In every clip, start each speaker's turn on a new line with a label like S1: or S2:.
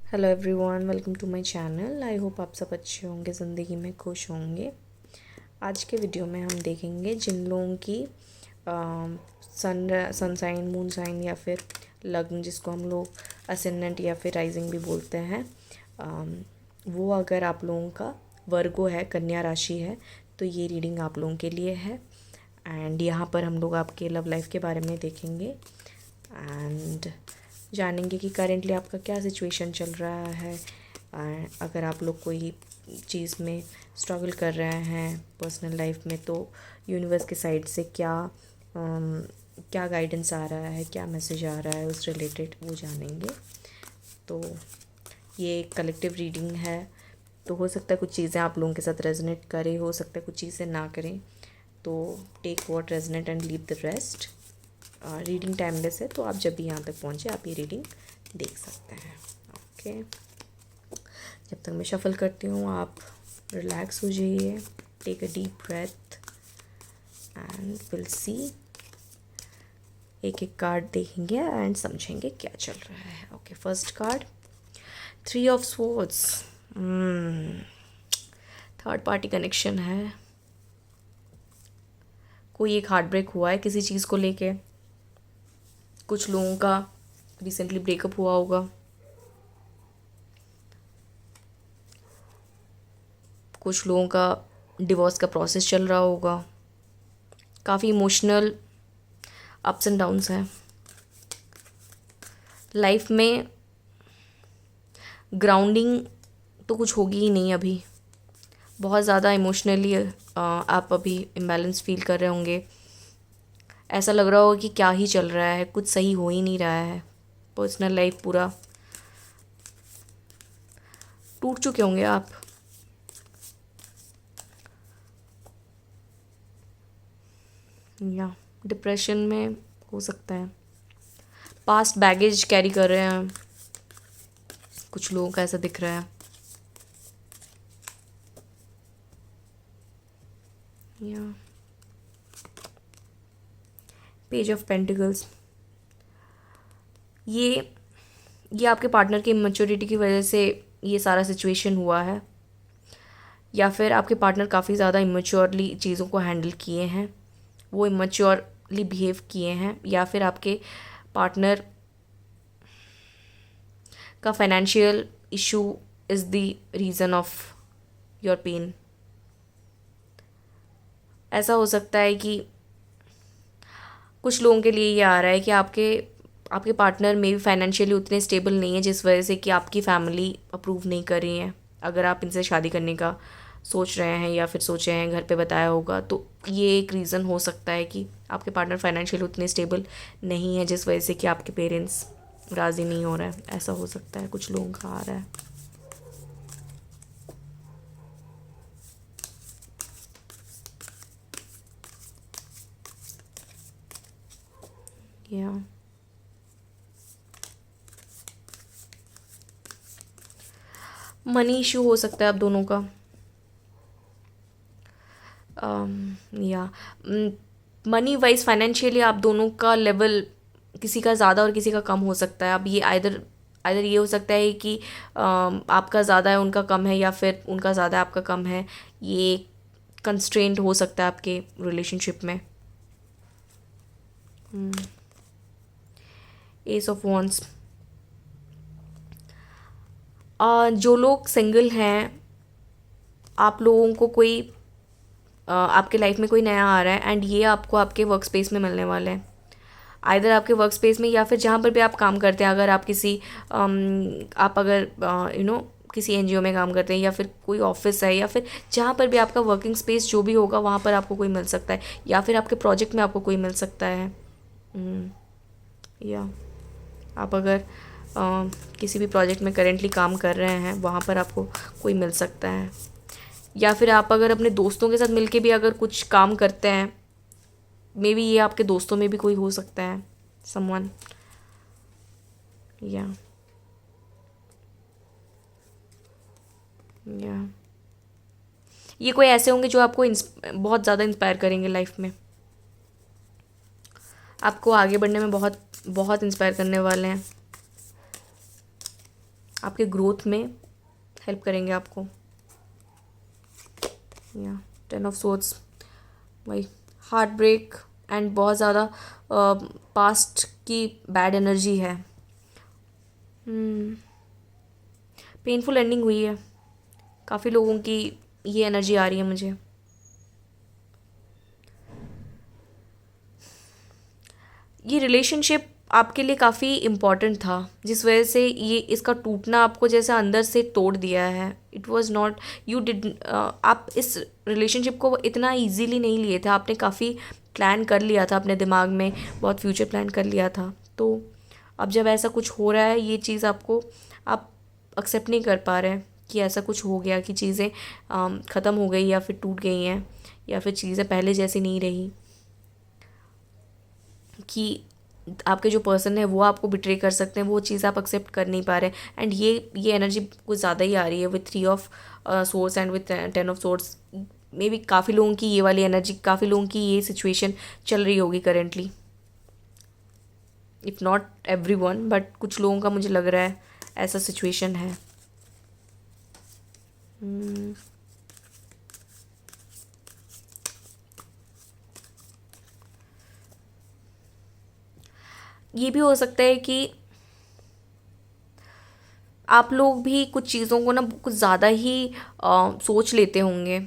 S1: Hello everyone, welcome to my channel. I hope आप सब अच्छे होंगे, ज़िंदगी में खुश होंगे। आज के वीडियो में हम देखेंगे जिन लोगों की सन साइन, मून साइन या फिर लग्न, जिसको हम लोग असेंडेंट या फिर राइजिंग भी बोलते हैं, वो अगर आप लोगों का वर्गो है, कन्या राशि है, तो ये रीडिंग आप लोगों के लिए है। एंड यहाँ पर हम लोग आपके लव लाइफ के बारे में देखेंगे एंड जानेंगे कि करेंटली आपका क्या सिचुएशन चल रहा है। अगर आप लोग कोई चीज़ में स्ट्रगल कर रहे हैं पर्सनल लाइफ में, तो यूनिवर्स के साइड से क्या गाइडेंस आ रहा है, क्या मैसेज आ रहा है उस रिलेटेड, वो जानेंगे। तो ये एक कलेक्टिव रीडिंग है, तो हो सकता है कुछ चीज़ें आप लोगों के साथ रेजोनेट करें, हो सकता है कुछ चीज़ें ना करें। तो take what resonate and leave the rest. Reading timeless है, तो आप जब भी यहाँ तक पहुँचे आप ये रीडिंग देख सकते हैं। ओके, जब तक मैं शफल करती हूँ आप रिलैक्स हो जाइए, take a deep breath and will see. एक एक कार्ड देखेंगे एंड समझेंगे क्या चल रहा है। Okay, first card 3 of swords. Third party connection है। कोई एक हार्ट ब्रेक हुआ है किसी चीज़ को लेके। कुछ लोगों का रिसेंटली ब्रेकअप हुआ होगा, कुछ लोगों का डिवोर्स का प्रोसेस चल रहा होगा। काफ़ी इमोशनल अप्स एंड डाउन्स हैं लाइफ में। ग्राउंडिंग तो कुछ होगी ही नहीं अभी। बहुत ज़्यादा इमोशनली आप अभी इम्बैलेंस फील कर रहे होंगे। ऐसा लग रहा होगा कि क्या ही चल रहा है, कुछ सही हो ही नहीं रहा है। पर्सनल लाइफ पूरा टूट चुके होंगे आप। या डिप्रेशन में हो सकता है। पास्ट बैगेज कैरी कर रहे हैं कुछ लोगों का, ऐसा दिख रहा है। या पेज ऑफ पेंटिकल्स। ये आपके पार्टनर की इमेच्योरिटी की वजह से ये सारा सिचुएशन हुआ है, या फिर आपके पार्टनर काफ़ी ज़्यादा इमेच्योरली चीज़ों को हैंडल किए हैं, वो इमेच्योरली बिहेव किए हैं, या फिर आपके पार्टनर का financial issue is the reason of your pain. ऐसा हो सकता है कि कुछ लोगों के लिए ये आ रहा है कि आपके पार्टनर में भी फाइनेंशियली उतने स्टेबल नहीं है, जिस वजह से कि आपकी फैमिली अप्रूव नहीं कर रही है। अगर आप इनसे शादी करने का सोच रहे हैं या फिर सोच रहे हैं, घर पे बताया होगा, तो ये एक रीज़न हो सकता है कि आपके पार्टनर फाइनेंशियली उतने स्टेबल नहीं है, जिस वजह से कि आपके पेरेंट्स राज़ी नहीं हो रहा है। ऐसा हो सकता है, कुछ लोगों का आ रहा है। या मनी इशू हो सकता है आप दोनों का। या मनी वाइज फाइनेंशियली आप दोनों का लेवल किसी का ज़्यादा और किसी का कम हो सकता है। अब ये आइदर आइदर ये हो सकता है कि आपका ज़्यादा है उनका कम है, या फिर उनका ज़्यादा है आपका कम है। ये कंस्ट्रेंट हो सकता है आपके रिलेशनशिप में। S of wands. जो लोग सिंगल हैं, आप लोगों को कोई आपके लाइफ में कोई नया आ रहा है, एंड ये आपको आपके वर्क स्पेस में मिलने वाला है। आइदर आपके वर्क स्पेस में, या फिर जहाँ पर भी आप काम करते हैं। अगर आप आप अगर किसी एनजीओ में काम करते हैं, या फिर कोई ऑफिस है, या फिर जहाँ पर भी आपका वर्किंग स्पेस जो भी होगा, वहाँ पर आपको कोई मिल सकता है, या फिर आपके प्रोजेक्ट में आपको कोई मिल सकता है। या आप अगर किसी भी प्रोजेक्ट में करेंटली काम कर रहे हैं, वहाँ पर आपको कोई मिल सकता है। या फिर आप अगर अपने दोस्तों के साथ मिलके भी अगर कुछ काम करते हैं, मे बी ये आपके दोस्तों में भी कोई हो सकता है, समवन। या या ये कोई ऐसे होंगे जो आपको बहुत ज़्यादा इंस्पायर करेंगे लाइफ में। आपको आगे बढ़ने में बहुत बहुत इंस्पायर करने वाले हैं। आपके ग्रोथ में हेल्प करेंगे आपको। या 10 ऑफ सोर्ड्स, वही हार्ट ब्रेक एंड बहुत ज़्यादा पास्ट की बैड एनर्जी है। पेनफुल एंडिंग हुई है, काफ़ी लोगों की ये एनर्जी आ रही है मुझे। ये रिलेशनशिप आपके लिए काफ़ी इम्पॉर्टेंट था, जिस वजह से ये इसका टूटना आपको जैसे अंदर से तोड़ दिया है। It was not you did, आप इस रिलेशनशिप को इतना इजीली नहीं लिए थे, आपने काफ़ी प्लान कर लिया था अपने दिमाग में, बहुत फ्यूचर प्लान कर लिया था। तो अब जब ऐसा कुछ हो रहा है, ये चीज़ आपको, आप एक्सेप्ट नहीं कर पा रहे हैं कि ऐसा कुछ हो गया, कि चीज़ें ख़त्म हो गई या फिर टूट गई हैं, या फिर चीज़ें पहले जैसी नहीं रही, कि आपके जो पर्सन है वो आपको बिट्रे कर सकते हैं, वो चीज़ आप एक्सेप्ट कर नहीं पा रहे। एंड ये एनर्जी कुछ ज़्यादा ही आ रही है with 3 of swords and with 10 of swords. May be काफ़ी लोगों की ये वाली एनर्जी, काफ़ी लोगों की ये सिचुएशन चल रही होगी currently, if not everyone, but कुछ लोगों का मुझे लग रहा है ऐसा सिचुएशन है। ये भी हो सकता है कि आप लोग भी कुछ चीज़ों को ना कुछ ज़्यादा ही सोच लेते होंगे,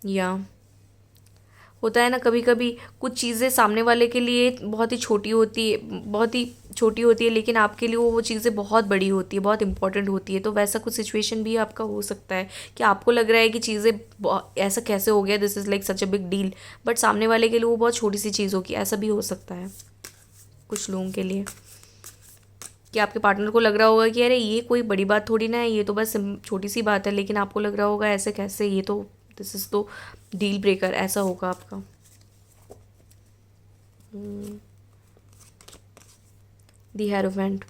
S1: या होता है ना कभी कभी कुछ चीज़ें सामने वाले के लिए बहुत ही छोटी होती है, बहुत ही छोटी होती है, लेकिन आपके लिए वो चीज़ें बहुत बड़ी होती है, बहुत इंपॉर्टेंट होती है। तो वैसा कुछ सिचुएशन भी आपका हो सकता है कि आपको लग रहा है कि चीज़ें ऐसा कैसे हो गया, this is like such a big deal, but सामने वाले के लिए वो बहुत छोटी सी चीज़ होगी। ऐसा भी हो सकता है कुछ लोगों के लिए, कि आपके पार्टनर को लग रहा होगा कि अरे ये कोई बड़ी बात थोड़ी ना है, ये तो बस छोटी सी बात है, लेकिन आपको लग रहा होगा ऐसे कैसे, ये तो दिस इज़ तो डील ब्रेकर, ऐसा होगा आपका। दी हेरोफेंट,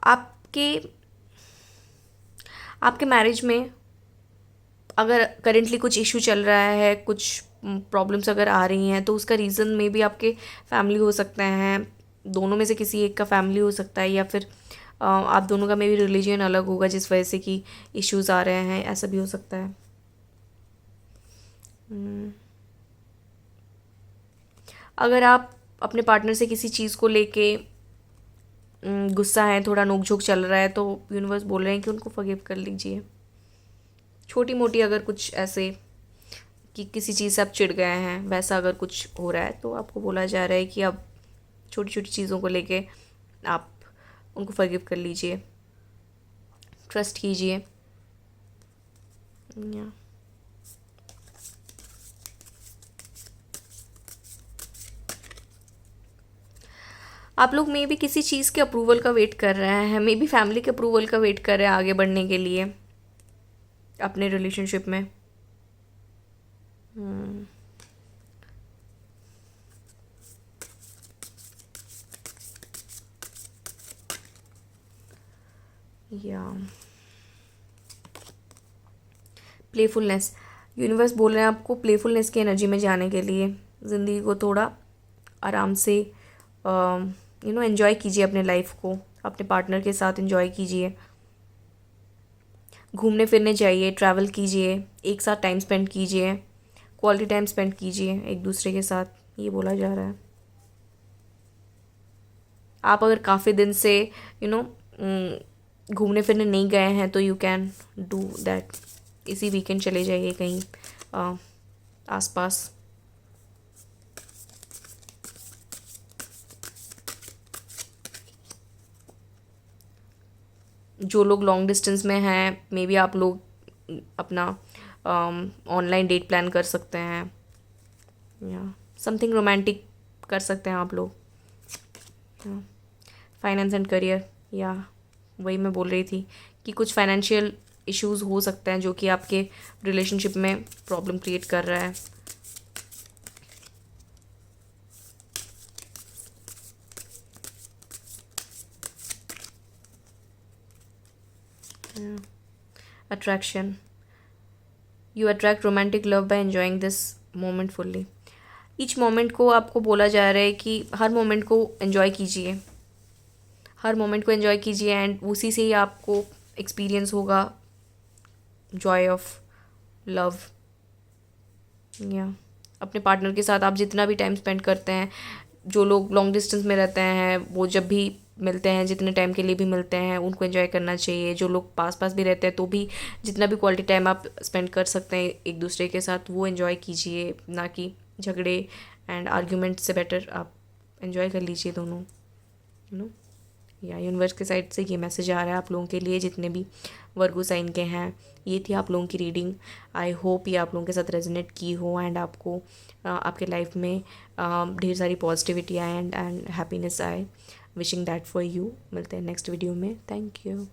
S1: आपके आपके मैरिज में अगर करेंटली कुछ इशू चल रहा है, कुछ प्रॉब्लम्स अगर आ रही हैं, तो उसका रीज़न में भी आपके फैमिली हो सकते हैं, दोनों में से किसी एक का फैमिली हो सकता है, या फिर आप दोनों का मे बी रिलीजन अलग होगा जिस वजह से कि इश्यूज़ आ रहे हैं, ऐसा भी हो सकता है। अगर आप अपने पार्टनर से किसी चीज़ को लेके गुस्सा है, थोड़ा नोक-झोंक चल रहा है, तो यूनिवर्स बोल रहे हैं कि उनको फॉरगिव कर लीजिए। छोटी मोटी अगर कुछ ऐसे कि किसी चीज़ से आप चिढ़ गए हैं, वैसा अगर कुछ हो रहा है, तो आपको बोला जा रहा है कि अब छोटी छोटी चीज़ों को लेके आप उनको फॉरगिव कर लीजिए, ट्रस्ट कीजिए। या आप लोग मे बी किसी चीज़ के अप्रूवल का वेट कर रहे हैं, मे बी फैमिली के अप्रूवल का वेट कर रहे हैं आगे बढ़ने के लिए अपने रिलेशनशिप में। या प्लेफुलनेस, यूनिवर्स बोल रहे हैं आपको प्लेफुलनेस की एनर्जी में जाने के लिए, ज़िंदगी को थोड़ा आराम से एंजॉय कीजिए, अपने लाइफ को अपने पार्टनर के साथ एंजॉय कीजिए, घूमने फिरने जाइए, ट्रैवल कीजिए, एक साथ टाइम स्पेंड कीजिए, क्वालिटी टाइम स्पेंड कीजिए एक दूसरे के साथ, ये बोला जा रहा है। आप अगर काफ़ी दिन से घूमने फिरने नहीं गए हैं, तो यू कैन डू दैट, इसी वीकेंड चले जाइए कहीं आसपास। जो लोग लॉन्ग डिस्टेंस में हैं, मे बी आप लोग अपना ऑनलाइन डेट प्लान कर सकते हैं, या समथिंग रोमांटिक कर सकते हैं आप लोग। फाइनेंस एंड करियर, या वही मैं बोल रही थी कि कुछ फाइनेंशियल इश्यूज हो सकते हैं जो कि आपके रिलेशनशिप में प्रॉब्लम क्रिएट कर रहा है। Attraction, you attract romantic love by enjoying this moment fully. Each moment को आपको बोला जा रहा है कि हर मोमेंट को एंजॉय कीजिए, हर मोमेंट को एंजॉय कीजिए एंड उसी से ही आपको एक्सपीरियंस होगा जॉय ऑफ लव। या अपने पार्टनर के साथ आप जितना भी टाइम स्पेंड करते हैं, जो लोग लॉन्ग डिस्टेंस में रहते हैं वो जब भी मिलते हैं, जितने टाइम के लिए भी मिलते हैं, उनको एंजॉय करना चाहिए। जो लोग पास पास भी रहते हैं तो भी जितना भी क्वालिटी टाइम आप स्पेंड कर सकते हैं एक दूसरे के साथ वो एंजॉय कीजिए, ना कि झगड़े एंड आर्ग्यूमेंट से बेटर आप एंजॉय कर लीजिए दोनों, यू नो। या यूनिवर्स के साइड से ये मैसेज आ रहा है आप लोगों के लिए जितने भी वर्गो साइन के हैं। ये थी आप लोगों की रीडिंग। आई होप ये आप लोगों के साथ रेजोनेट की हो एंड आपको आपके लाइफ में ढेर सारी पॉजिटिविटी आए एंड हैप्पीनेस आए। Wishing that for you. मिलते हैं नेक्स्ट वीडियो में। Thank you.